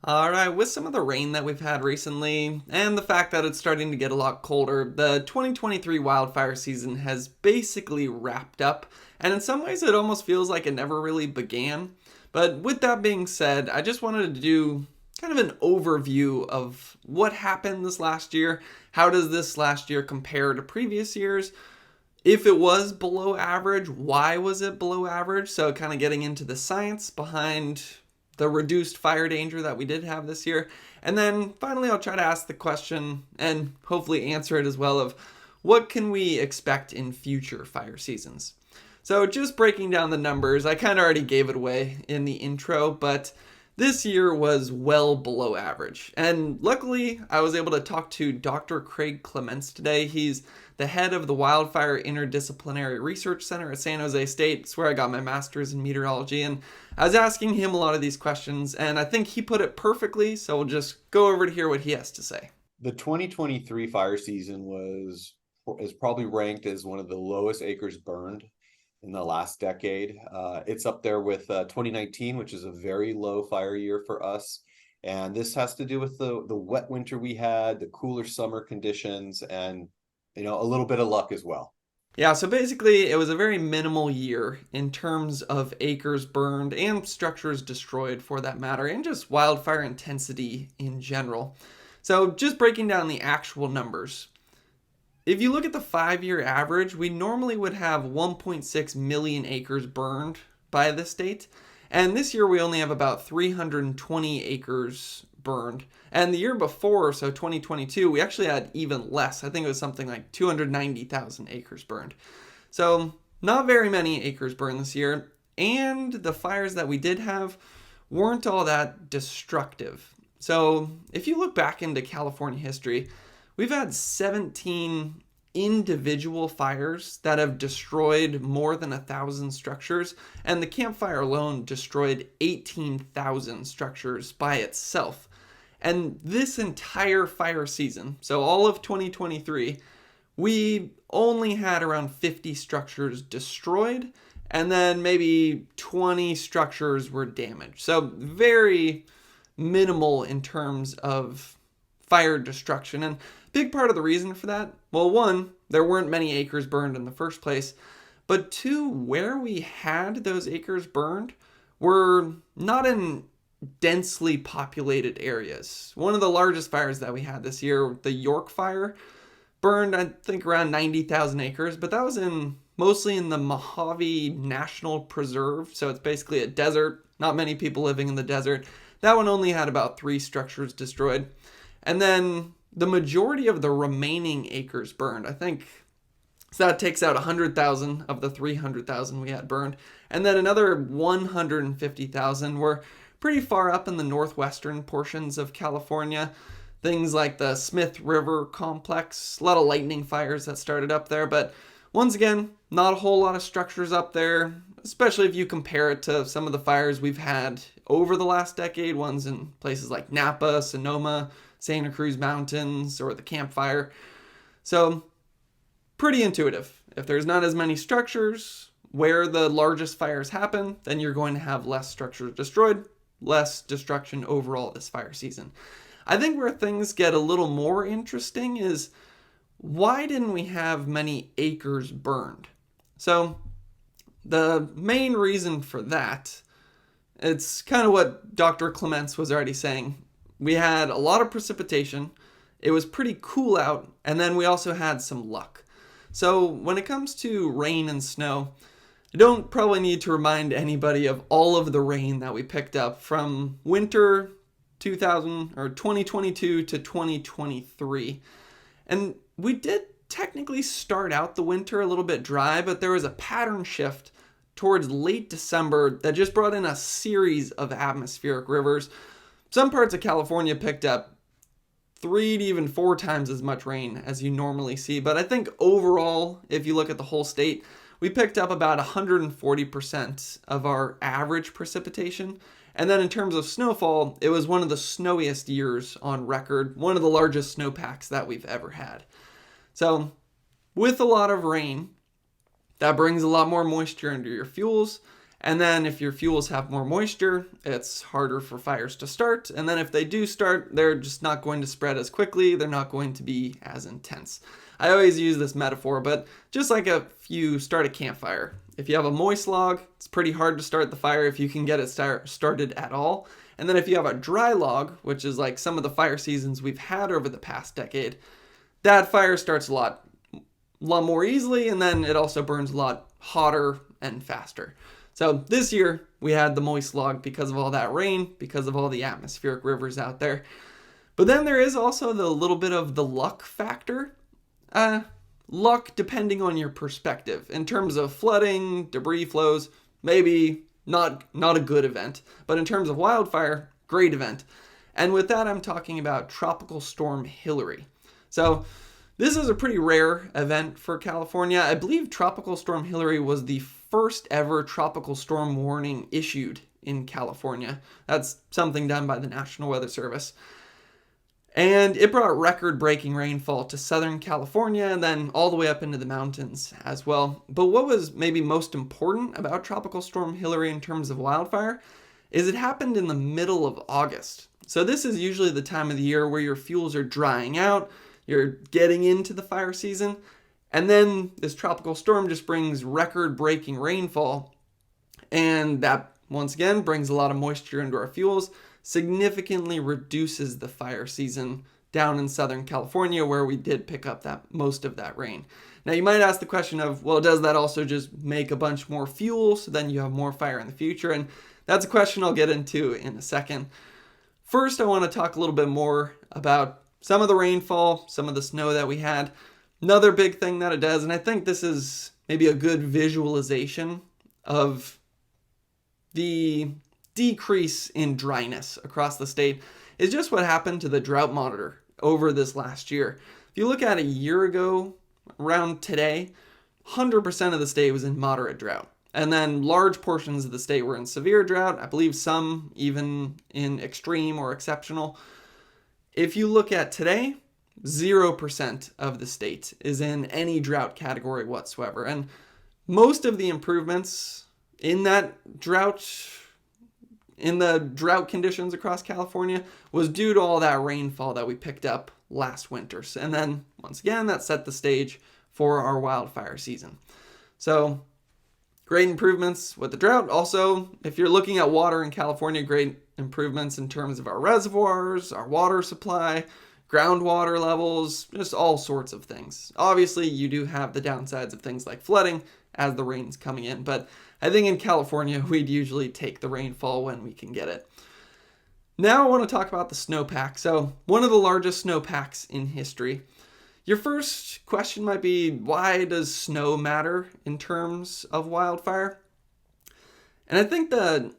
All right, with some of the rain that we've had recently and the fact that it's starting to get a lot colder, the 2023 wildfire season has basically wrapped up, and in some ways it almost feels like it never really began. But with that being said, I just wanted to do kind of an overview of what happened this last year. How does this last year compare to previous years? If it was below average, why was it below average? So, kind of getting into the science behind the reduced fire danger that we did have this year. And then finally, I'll try to ask the question and hopefully answer it as well of what can we expect in future fire seasons? So, just breaking down the numbers, I kind of already gave it away in the intro, but this year was well below average. And luckily, I was able to talk to Dr. Craig Clements today. He's the head of the Wildfire Interdisciplinary Research Center at San Jose State. It's where I got my master's in meteorology. And I was asking him a lot of these questions, and I think he put it perfectly. So we'll just go over to hear what he has to say. The 2023 fire season is probably ranked as one of the lowest acres burned in the last decade. It's up there with 2019, which is a very low fire year for us. And this has to do with the wet winter we had, the cooler summer conditions, and a little bit of luck as well. Yeah, so basically, it was a very minimal year in terms of acres burned and structures destroyed for that matter, and just wildfire intensity in general. So, just breaking down the actual numbers. If you look at the 5-year average, we normally would have 1.6 million acres burned by this date. And this year we only have about 320 acres burned. And the year before, so 2022, we actually had even less. I think it was something like 290,000 acres burned. So not very many acres burned this year. And the fires that we did have weren't all that destructive. So if you look back into California history, we've had 17 individual fires that have destroyed more than 1,000 structures, and the Camp Fire alone destroyed 18,000 structures by itself. And this entire fire season, so all of 2023, we only had around 50 structures destroyed, and then maybe 20 structures were damaged. So very minimal in terms of fire destruction. And big part of the reason for that, well, one, there weren't many acres burned in the first place, but two, where we had those acres burned were not in densely populated areas. One of the largest fires that we had this year, the York Fire, burned I think around 90,000 acres, but that was mostly in the Mojave National Preserve, so it's basically a desert, not many people living in the desert. That one only had about 3 structures destroyed. And then the majority of the remaining acres burned, I think, so that takes out 100,000 of the 300,000 we had burned. And then another 150,000 were pretty far up in the northwestern portions of California. Things like the Smith River complex, a lot of lightning fires that started up there. But once again, not a whole lot of structures up there, especially if you compare it to some of the fires we've had over the last decade, ones in places like Napa, Sonoma, Santa Cruz Mountains, or the Camp Fire. So, pretty intuitive. If there's not as many structures where the largest fires happen, then you're going to have less structures destroyed, less destruction overall this fire season. I think where things get a little more interesting is why didn't we have many acres burned? So, the main reason for that, it's kind of what Dr. Clements was already saying. We had a lot of precipitation, it was pretty cool out, and then we also had some luck. So when it comes to rain and snow, I don't probably need to remind anybody of all of the rain that we picked up from winter 2022 to 2023. And we did technically start out the winter a little bit dry, but there was a pattern shift towards late December that just brought in a series of atmospheric rivers. Some parts of California picked up 3 to even 4 times as much rain as you normally see. But I think overall, if you look at the whole state, we picked up about 140% of our average precipitation. And then in terms of snowfall, it was one of the snowiest years on record, one of the largest snowpacks that we've ever had. So with a lot of rain, that brings a lot more moisture into your fuels. And then if your fuels have more moisture, it's harder for fires to start. And then if they do start, they're just not going to spread as quickly. They're not going to be as intense. I always use this metaphor, but just like if you start a campfire, if you have a moist log, it's pretty hard to start the fire if you can get it started at all. And then if you have a dry log, which is like some of the fire seasons we've had over the past decade, that fire starts a lot more easily, and then it also burns a lot hotter and faster. So this year we had the moist log because of all that rain, because of all the atmospheric rivers out there. But then there is also the little bit of the luck factor. Luck depending on your perspective. In terms of flooding, debris flows, maybe not a good event. But in terms of wildfire, great event. And with that, I'm talking about Tropical Storm Hilary. So this is a pretty rare event for California. I believe Tropical Storm Hilary was the first ever tropical storm warning issued in California. That's something done by the National Weather Service. And it brought record-breaking rainfall to Southern California and then all the way up into the mountains as well. But what was maybe most important about Tropical Storm Hilary in terms of wildfire is it happened in the middle of August. So this is usually the time of the year where your fuels are drying out, you're getting into the fire season, and then this tropical storm just brings record-breaking rainfall, and that, once again, brings a lot of moisture into our fuels, significantly reduces the fire season down in Southern California where we did pick up that most of that rain. Now you might ask the question of, well, does that also just make a bunch more fuel so then you have more fire in the future? And that's a question I'll get into in a second. First, I want to talk a little bit more about some of the rainfall, some of the snow that we had. Another big thing that it does, and I think this is maybe a good visualization of the decrease in dryness across the state, is just what happened to the drought monitor over this last year. If you look at a year ago, around today, 100% of the state was in moderate drought. And then large portions of the state were in severe drought. I believe some even in extreme or exceptional. If you look at today, 0% of the state is in any drought category whatsoever. And most of the improvements in that drought, in the drought conditions across California, was due to all that rainfall that we picked up last winter. And then, once again, that set the stage for our wildfire season. So, great improvements with the drought. Also, if you're looking at water in California, great improvements in terms of our reservoirs, our water supply, groundwater levels, just all sorts of things. Obviously, you do have the downsides of things like flooding as the rain's coming in, but I think in California, we'd usually take the rainfall when we can get it. Now I want to talk about the snowpack. So, one of the largest snowpacks in history. Your first question might be, why does snow matter in terms of wildfire? And I think a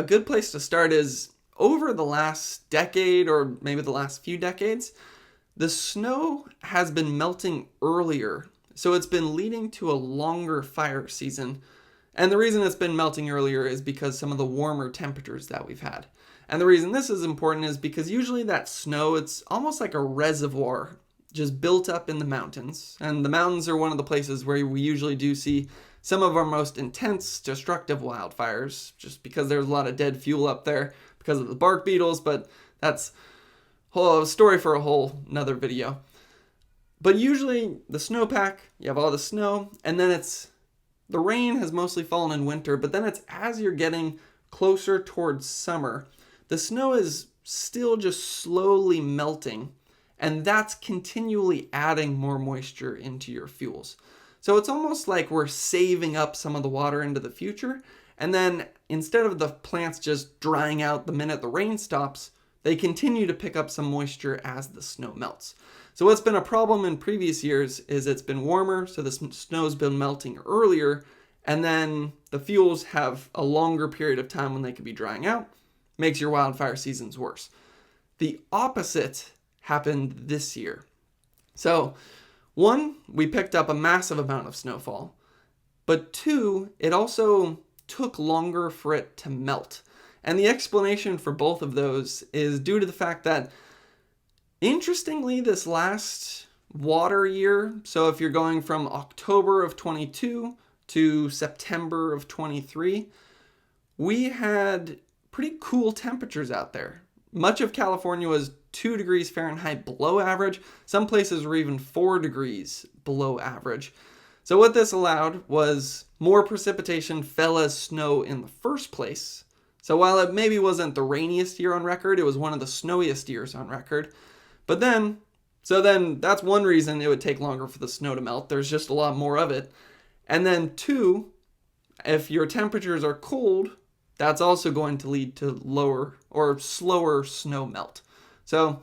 good place to start is, over the last decade or maybe the last few decades, the snow has been melting earlier. So it's been leading to a longer fire season. And the reason it's been melting earlier is because some of the warmer temperatures that we've had. And the reason this is important is because usually that snow, it's almost like a reservoir just built up in the mountains. And the mountains are one of the places where we usually do see some of our most intense destructive wildfires, just because there's a lot of dead fuel up there because of the bark beetles, but that's a story for a whole another video. But usually the snowpack, you have all the snow, and then the rain has mostly fallen in winter, but then it's as you're getting closer towards summer, the snow is still just slowly melting, and that's continually adding more moisture into your fuels. So it's almost like we're saving up some of the water into the future, and then instead of the plants just drying out the minute the rain stops, they continue to pick up some moisture as the snow melts. So what's been a problem in previous years is it's been warmer, so the snow's been melting earlier, and then the fuels have a longer period of time when they could be drying out, makes your wildfire seasons worse. The opposite happened this year. So, one, we picked up a massive amount of snowfall, but two, it also took longer for it to melt. And the explanation for both of those is due to the fact that, interestingly, this last water year, so if you're going from October of 22 to September of 23, we had pretty cool temperatures out there. Much of California was 2 degrees Fahrenheit below average. Some places were even 4 degrees below average. So what this allowed was more precipitation fell as snow in the first place. So while it maybe wasn't the rainiest year on record, it was one of the snowiest years on record. But then, that's one reason it would take longer for the snow to melt. There's just a lot more of it. And then two, if your temperatures are cold, that's also going to lead to lower or slower snow melt. So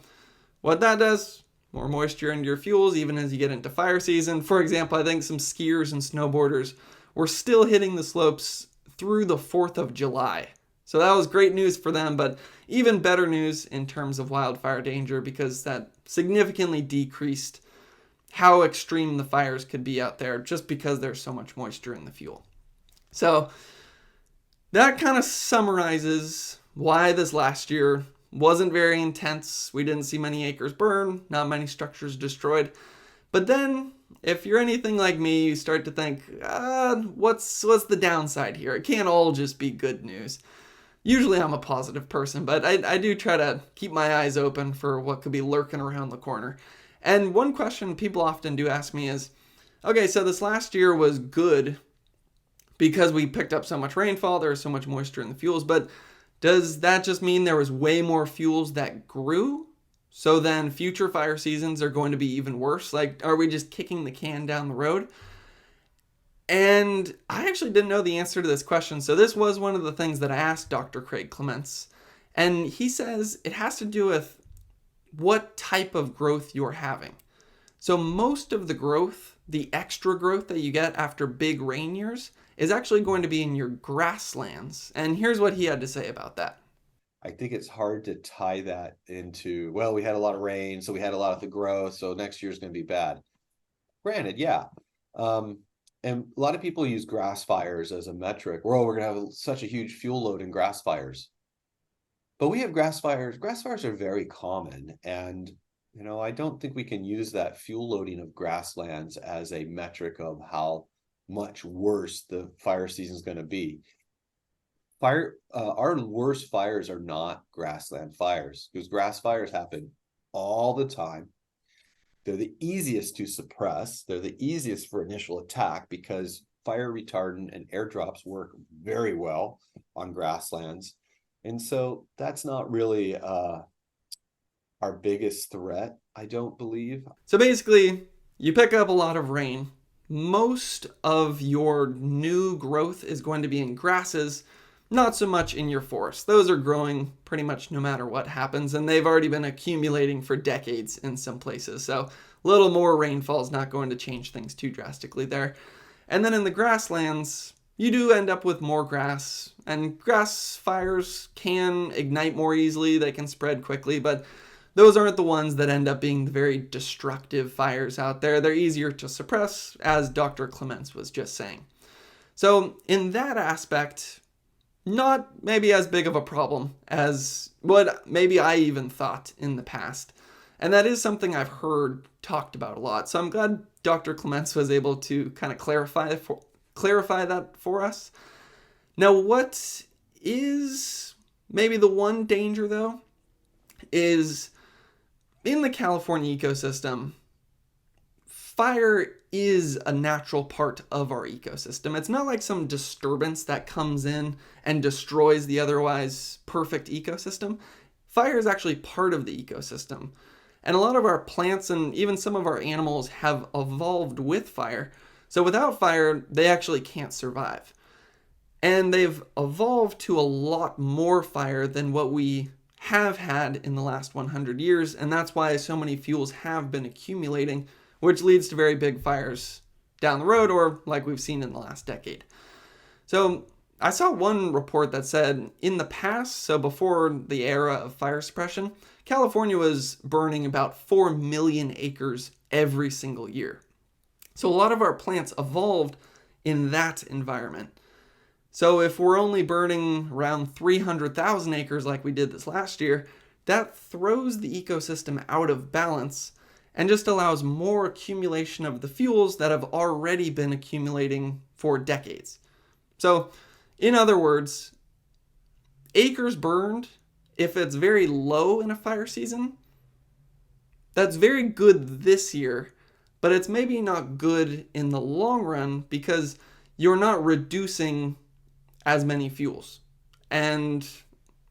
what that does, more moisture into your fuels, even as you get into fire season. For example, I think some skiers and snowboarders were still hitting the slopes through the 4th of July. So that was great news for them, but even better news in terms of wildfire danger because that significantly decreased how extreme the fires could be out there just because there's so much moisture in the fuel. So that kind of summarizes why this last year wasn't very intense. We didn't see many acres burn, not many structures destroyed. But then, if you're anything like me, you start to think, what's the downside here? It can't all just be good news. Usually I'm a positive person, but I do try to keep my eyes open for what could be lurking around the corner. And one question people often do ask me is, okay, so this last year was good because we picked up so much rainfall, there was so much moisture in the fuels, but does that just mean there was way more fuels that grew? So then future fire seasons are going to be even worse? Like, are we just kicking the can down the road? And I actually didn't know the answer to this question. So this was one of the things that I asked Dr. Craig Clements. And he says it has to do with what type of growth you're having. So most of the growth, the extra growth that you get after big rain years, is actually going to be in your grasslands. And here's what he had to say about that. I think it's hard to tie that into, well, we had a lot of rain, so we had a lot of the growth, so next year's going to be bad. Granted, yeah. And a lot of people use grass fires as a metric. We're going to have such a huge fuel load in grass fires. But we have grass fires. Grass fires are very common. And, I don't think we can use that fuel loading of grasslands as a metric of how much worse the fire season is going to be. Our worst fires are not grassland fires because grass fires happen all the time. They're the easiest to suppress. They're the easiest for initial attack because fire retardant and airdrops work very well on grasslands. And so that's not really our biggest threat, I don't believe. So basically, you pick up a lot of rain. Most of your new growth is going to be in grasses, not so much in your forests. Those are growing pretty much no matter what happens, and they've already been accumulating for decades in some places. So a little more rainfall is not going to change things too drastically there. And then in the grasslands, you do end up with more grass, and grass fires can ignite more easily. They can spread quickly, but those aren't the ones that end up being the very destructive fires out there. They're easier to suppress, as Dr. Clements was just saying. So in that aspect, not maybe as big of a problem as what maybe I even thought in the past. And that is something I've heard talked about a lot. So I'm glad Dr. Clements was able to kind of clarify that for us. Now, what is maybe the one danger, though, is in the California ecosystem, fire is a natural part of our ecosystem. It's not like some disturbance that comes in and destroys the otherwise perfect ecosystem. Fire is actually part of the ecosystem. And a lot of our plants and even some of our animals have evolved with fire. So without fire, they actually can't survive. And they've evolved to a lot more fire than what we have had in the last 100 years, and that's why so many fuels have been accumulating, which leads to very big fires down the road, or like we've seen in the last decade. So I saw one report that said in the past, so before the era of fire suppression, California was burning about 4 million acres every single year. So a lot of our plants evolved in that environment. So if we're only burning around 300,000 acres like we did this last year, that throws the ecosystem out of balance and just allows more accumulation of the fuels that have already been accumulating for decades. So in other words, acres burned, if it's very low in a fire season, that's very good this year, but it's maybe not good in the long run because you're not reducing as many fuels. And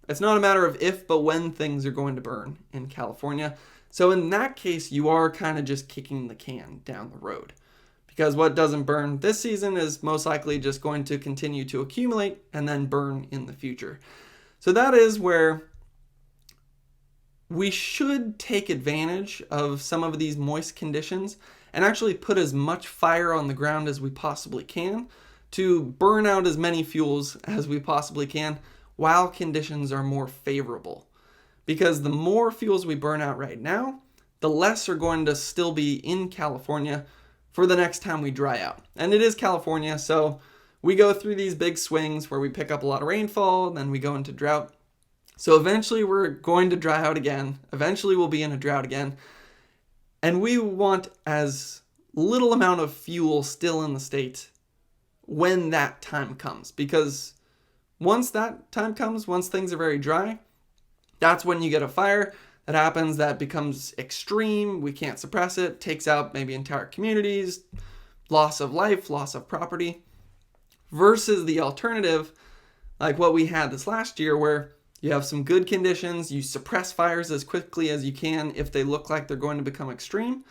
it's not a matter of if, but when things are going to burn in California. So in that case, you are kind of just kicking the can down the road. Because what doesn't burn this season is most likely just going to continue to accumulate and then burn in the future. So that is where we should take advantage of some of these moist conditions and actually put as much fire on the ground as we possibly can to burn out as many fuels as we possibly can while conditions are more favorable. Because the more fuels we burn out right now, the less are going to still be in California for the next time we dry out. And it is California, so we go through these big swings where we pick up a lot of rainfall, then we go into drought. So eventually we're going to dry out again. Eventually we'll be in a drought again. And we want as little amount of fuel still in the state when that time comes. Because once that time comes, once things are very dry, that's when you get a fire that happens that becomes extreme. We can't suppress it, takes out maybe entire communities, loss of life, loss of property. Versus the alternative, like what we had this last year, where you have some good conditions, you suppress fires as quickly as you can if they look like they're going to become extreme,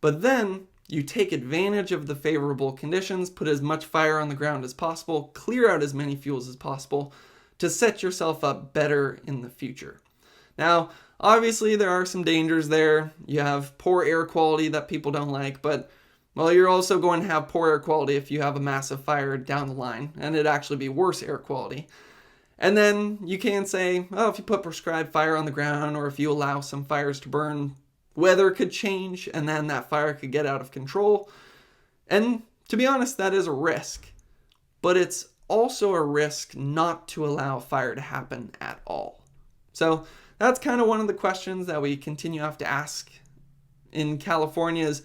but then you take advantage of the favorable conditions, put as much fire on the ground as possible, clear out as many fuels as possible to set yourself up better in the future. Now, obviously there are some dangers there. You have poor air quality that people don't like, but well, you're also going to have poor air quality if you have a massive fire down the line, and it'd actually be worse air quality. And then you can say, oh, if you put prescribed fire on the ground or if you allow some fires to burn, weather could change and then that fire could get out of control. And to be honest, that is a risk. But it's also a risk not to allow fire to happen at all. So that's kind of one of the questions that we continue to have to ask in California is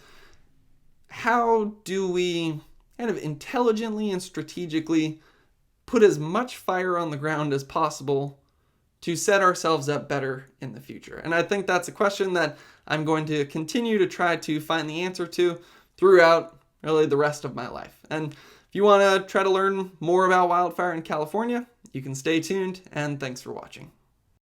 how do we kind of intelligently and strategically put as much fire on the ground as possible to set ourselves up better in the future? And I think that's a question that I'm going to continue to try to find the answer to throughout really the rest of my life. And if you want to try to learn more about wildfire in California, you can stay tuned, and thanks for watching.